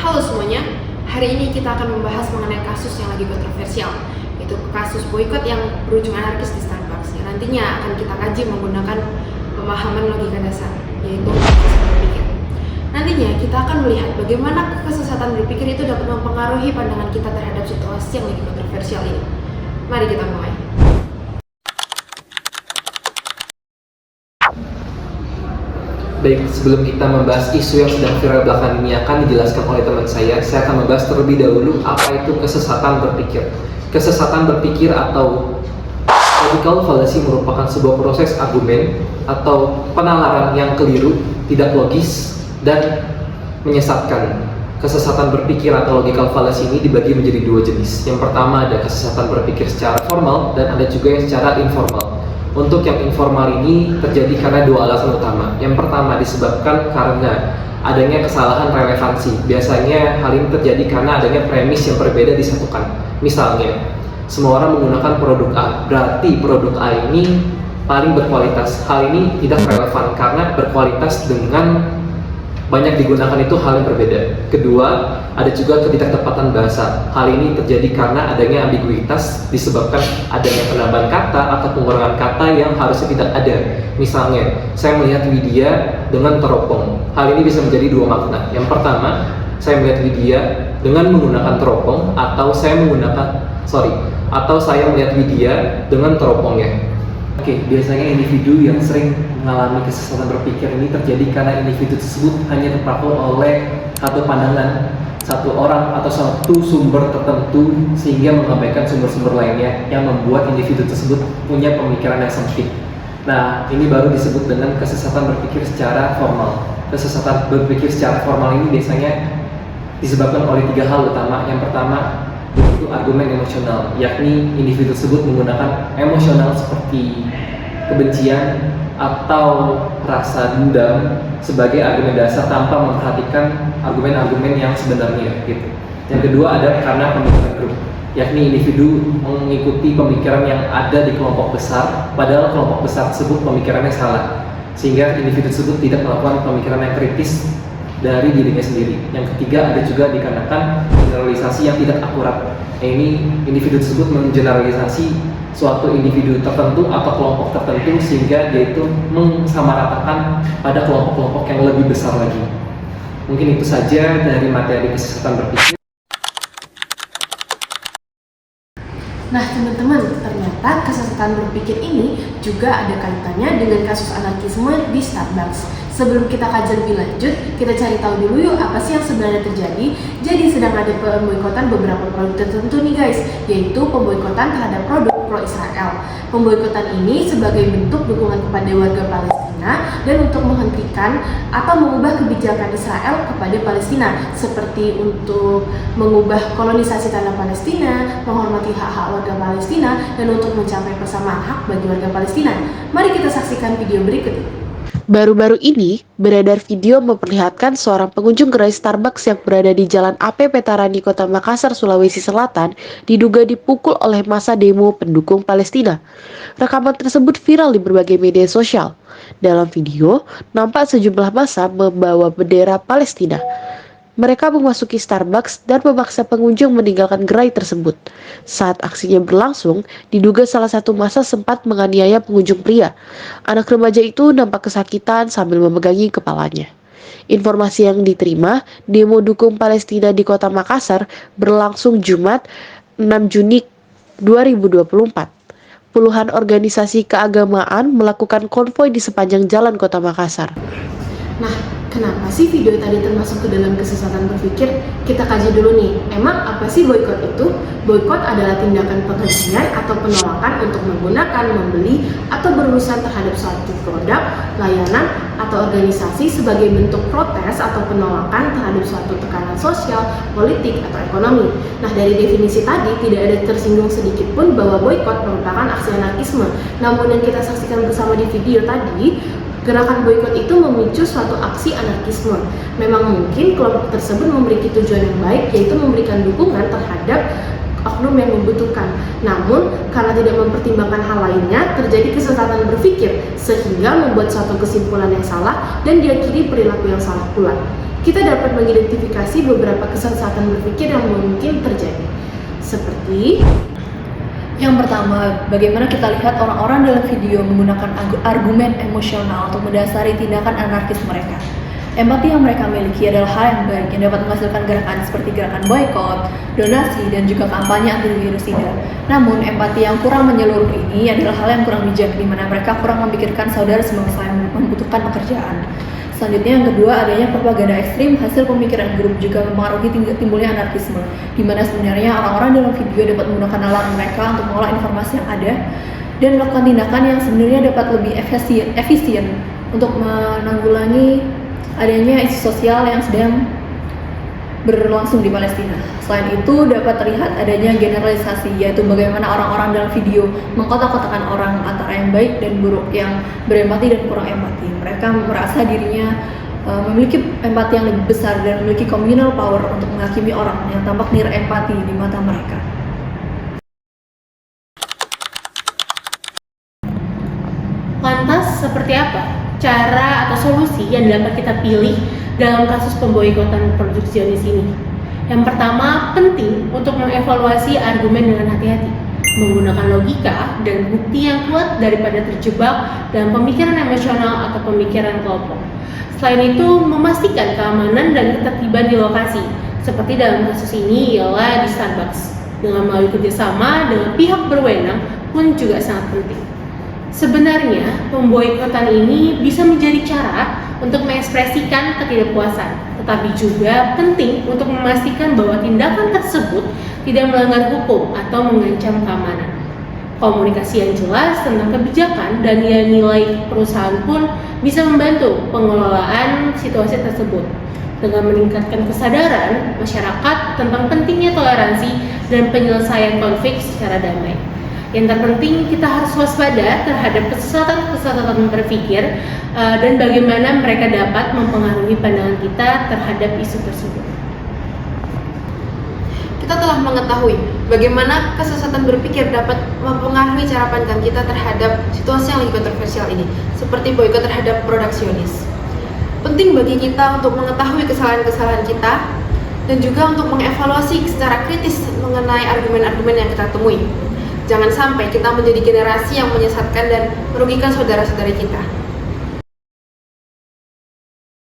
Halo semuanya, hari ini kita akan membahas mengenai kasus yang lagi kontroversial, yaitu kasus boykot yang berujung anarkis di Starbucks, yang nantinya akan kita kaji menggunakan pemahaman logika dasar, yaitu kesesatan berpikir. Nantinya kita akan melihat bagaimana kesesatan berpikir itu dapat mempengaruhi pandangan kita terhadap situasi yang lagi kontroversial ini. Mari kita mulai. Baik, sebelum kita membahas isu yang sedang viral belakangan ini akan dijelaskan oleh teman saya akan membahas terlebih dahulu apa itu kesesatan berpikir. Kesesatan berpikir atau logical fallacy merupakan sebuah proses argumen atau penalaran yang keliru, tidak logis, dan menyesatkan. Kesesatan berpikir atau logical fallacy ini dibagi menjadi dua jenis. Yang pertama ada kesesatan berpikir secara formal dan ada juga yang secara informal. Untuk yang informal ini terjadi karena dua alasan utama. Yang pertama disebabkan karena adanya kesalahan relevansi. Biasanya hal ini terjadi karena adanya premis yang berbeda disatukan. Misalnya, semua orang menggunakan produk A, berarti produk A ini paling berkualitas. Hal ini tidak relevan karena berkualitas dengan banyak digunakan itu hal yang berbeda. Kedua, ada juga ketidaktepatan bahasa. Hal ini terjadi karena adanya ambiguitas disebabkan adanya penambahan kata atau pengurangan kata yang harusnya tidak ada. Misalnya, saya melihat Widya dengan teropong. Hal ini bisa menjadi dua makna. Yang pertama, saya melihat Widya dengan menggunakan teropong atau saya melihat Widya dengan teropongnya. Oke, biasanya individu yang sering mengalami kesesatan berpikir ini terjadi karena individu tersebut hanya terpaku oleh satu pandangan, satu orang atau satu sumber tertentu sehingga mengabaikan sumber-sumber lainnya yang membuat individu tersebut punya pemikiran yang sempit. Nah, ini baru disebut dengan kesesatan berpikir secara formal. Kesesatan berpikir secara formal ini biasanya disebabkan oleh tiga hal utama. Yang pertama, itu argumen emosional, yakni individu tersebut menggunakan emosional seperti kebencian atau rasa dendam sebagai argumen dasar tanpa memperhatikan argumen-argumen yang sebenarnya gitu. Yang kedua ada karena pemikiran grup, yakni individu mengikuti pemikiran yang ada di kelompok besar padahal kelompok besar tersebut pemikirannya salah, sehingga individu tersebut tidak melakukan pemikiran yang kritis dari dirinya sendiri. Yang ketiga ada juga dikarenakan generalisasi yang tidak akurat. Ini individu tersebut mengeneralisasi suatu individu tertentu atau kelompok tertentu sehingga dia itu mensamaratakan pada kelompok-kelompok yang lebih besar lagi. Mungkin itu saja dari materi kesesatan berpikir. Nah teman-teman, ternyata kesesatan berpikir ini juga ada kaitannya dengan kasus anarkisme di Starbucks. Sebelum kita kaji lebih lanjut, kita cari tahu dulu yuk apa sih yang sebenarnya terjadi. Jadi sedang ada pemboikotan beberapa produk tertentu nih guys, yaitu pemboikotan terhadap produk pro-Israel. Pemboikotan ini sebagai bentuk dukungan kepada warga Palestina dan untuk menghentikan atau mengubah kebijakan Israel kepada Palestina, seperti untuk mengubah kolonisasi tanah Palestina, menghormati hak-hak warga Palestina, dan untuk mencapai persamaan hak bagi warga Palestina. Mari kita saksikan video berikut ini. Baru-baru ini, beredar video memperlihatkan seorang pengunjung gerai Starbucks yang berada di Jalan AP Petarani, Kota Makassar, Sulawesi Selatan, diduga dipukul oleh massa demo pendukung Palestina. Rekaman tersebut viral di berbagai media sosial. Dalam video, nampak sejumlah massa membawa bendera Palestina. Mereka memasuki Starbucks dan memaksa pengunjung meninggalkan gerai tersebut. Saat aksinya berlangsung, diduga salah satu massa sempat menganiaya pengunjung pria. Anak remaja itu nampak kesakitan sambil memegangi kepalanya. Informasi yang diterima, demo dukung Palestina di Kota Makassar berlangsung Jumat 6 Juni 2024. Puluhan organisasi keagamaan melakukan konvoi di sepanjang jalan Kota Makassar. Nah, kenapa sih video tadi termasuk ke dalam kesesatan berpikir? Kita kaji dulu nih, emang apa sih boykot itu? Boykot adalah tindakan penghentian atau penolakan untuk menggunakan, membeli, atau berurusan terhadap suatu produk, layanan, atau organisasi sebagai bentuk protes atau penolakan terhadap suatu tekanan sosial, politik, atau ekonomi. Nah, dari definisi tadi tidak ada tersinggung sedikit pun bahwa boykot merupakan aksi anarkisme. Namun yang kita saksikan bersama di video tadi, gerakan boykot itu memicu suatu aksi anarkisme. Memang mungkin kelompok tersebut memiliki tujuan yang baik, yaitu memberikan dukungan terhadap oknum yang membutuhkan. Namun, karena tidak mempertimbangkan hal lainnya, terjadi kesesatan berpikir, sehingga membuat suatu kesimpulan yang salah dan diakhiri perilaku yang salah pula. kita dapat mengidentifikasi beberapa kesesatan berpikir yang mungkin terjadi. Seperti Yang pertama, bagaimana kita lihat orang-orang dalam video menggunakan argumen emosional untuk mendasari tindakan anarkis mereka. Empati yang mereka miliki adalah hal yang baik yang dapat menghasilkan gerakan seperti gerakan boykot, donasi, dan juga kampanye anti virusida. Namun, empati yang kurang menyeluruh ini adalah hal yang kurang bijak, di mana mereka kurang memikirkan saudara sebangsa yang membutuhkan pekerjaan. Selanjutnya, yang kedua, adanya propaganda ekstrim hasil pemikiran grup juga mempengaruhi timbulnya anarkisme, di mana sebenarnya orang-orang dalam video dapat menggunakan nalar mereka untuk mengolah informasi yang ada dan melakukan tindakan yang sebenarnya dapat lebih efisien untuk menanggulangi adanya isu sosial yang sedang berlangsung di Palestina. Selain itu, dapat terlihat adanya generalisasi, yaitu bagaimana orang-orang dalam video mengkotak-kotakan orang antara yang baik dan buruk, yang berempati dan kurang empati. Mereka merasa dirinya memiliki empati yang lebih besar dan memiliki communal power untuk menghakimi orang yang tampak nira empati di mata mereka. lantas seperti apa cara atau solusi yang dapat kita pilih dalam kasus pemboikotan produk Zionis ini? Yang pertama, penting untuk mengevaluasi argumen dengan hati-hati, menggunakan logika dan bukti yang kuat daripada terjebak dalam pemikiran emosional atau pemikiran kelompok. Selain itu, memastikan keamanan dan ketertiban di lokasi, seperti dalam kasus ini ialah di Starbucks, dengan melalui kerjasama dengan pihak berwenang pun juga sangat penting. Sebenarnya, pemboikotan ini bisa menjadi cara untuk mengekspresikan ketidakpuasan, tetapi juga penting untuk memastikan bahwa tindakan tersebut tidak melanggar hukum atau mengancam keamanan. Komunikasi yang jelas tentang kebijakan dan nilai perusahaan pun bisa membantu pengelolaan situasi tersebut dengan meningkatkan kesadaran masyarakat tentang pentingnya toleransi dan penyelesaian konflik secara damai. Yang terpenting, kita harus waspada terhadap kesesatan berpikir dan bagaimana mereka dapat mempengaruhi pandangan kita terhadap isu tersebut. Kita telah mengetahui bagaimana kesesatan berpikir dapat mempengaruhi cara pandang kita terhadap situasi yang lagi kontroversial ini, seperti boikot terhadap produk Zionis. Penting bagi kita untuk mengetahui kesalahan-kesalahan kita dan juga untuk mengevaluasi secara kritis mengenai argumen-argumen yang kita temui. Jangan sampai kita menjadi generasi yang menyesatkan dan merugikan saudara-saudari kita.